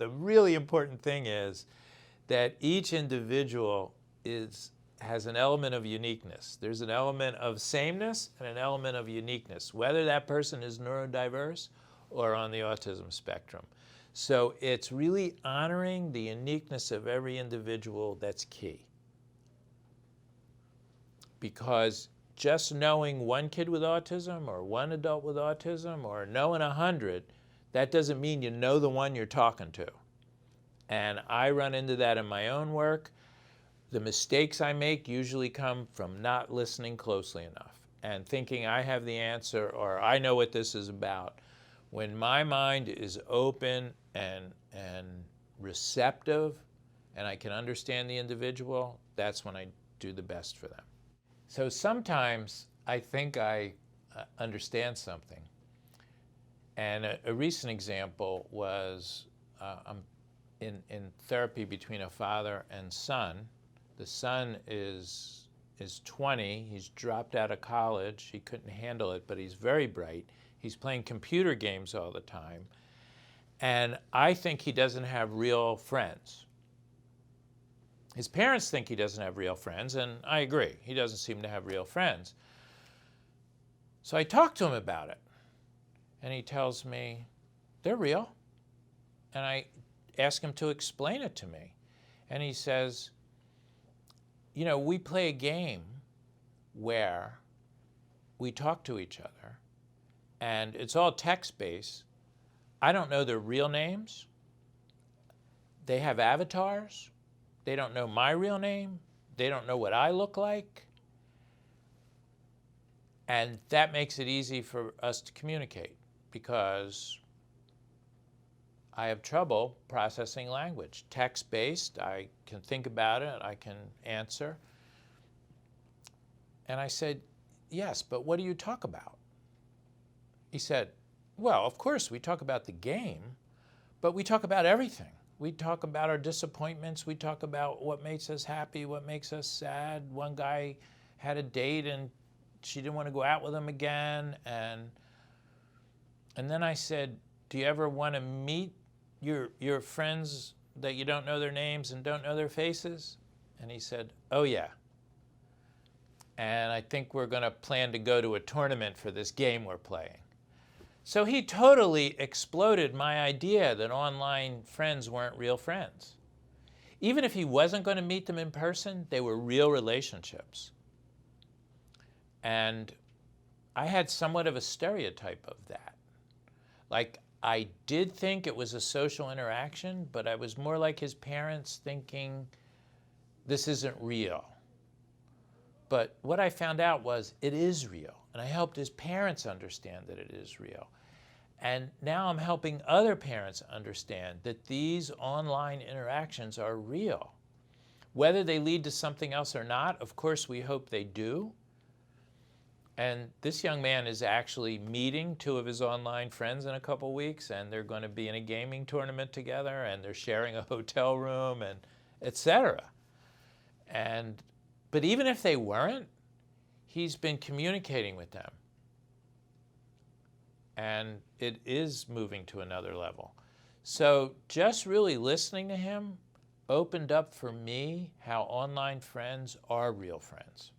The really important thing is that each individual has an element of uniqueness. There's an element of sameness and an element of uniqueness, whether that person is neurodiverse or on the autism spectrum. So it's really honoring the uniqueness of every individual that's key. Because just knowing one kid with autism or one adult with autism or knowing 100, that doesn't mean you know the one you're talking to. And I run into that in my own work. The mistakes I make usually come from not listening closely enough and thinking I have the answer or I know what this is about. When my mind is open and receptive and I can understand the individual, that's when I do the best for them. So sometimes I think I understand something. And a recent example was I'm in therapy between a father and son. The son is 20. He's dropped out of college. He couldn't handle it, but he's very bright. He's playing computer games all the time. And I think he doesn't have real friends. His parents think he doesn't have real friends, and I agree. He doesn't seem to have real friends. So I talked to him about it, and he tells me, they're real. And I ask him to explain it to me. And he says, you know, we play a game where we talk to each other, and it's all text-based. I don't know their real names. They have avatars. They don't know my real name. They don't know what I look like. And that makes it easy for us to communicate because I have trouble processing language. Text-based, I can think about it, I can answer. And I said, yes, but what do you talk about? He said, well, of course we talk about the game, but we talk about everything. We talk about our disappointments. We talk about what makes us happy, what makes us sad. One guy had a date and she didn't want to go out with him again. And then I said, do you ever want to meet your friends that you don't know their names and don't know their faces? And he said, oh yeah. And I think we're going to plan to go to a tournament for this game we're playing. So he totally exploded my idea that online friends weren't real friends. Even if he wasn't going to meet them in person, they were real relationships. And I had somewhat of a stereotype of that. Like, I did think it was a social interaction, but I was more like his parents thinking, this isn't real. But what I found out was it is real. And I helped his parents understand that it is real. And now I'm helping other parents understand that these online interactions are real. Whether they lead to something else or not, of course we hope they do. And this young man is actually meeting two of his online friends in a couple weeks, and they're going to be in a gaming tournament together, and they're sharing a hotel room, and etc. But even if they weren't, he's been communicating with them. And it is moving to another level. So just really listening to him opened up for me how online friends are real friends.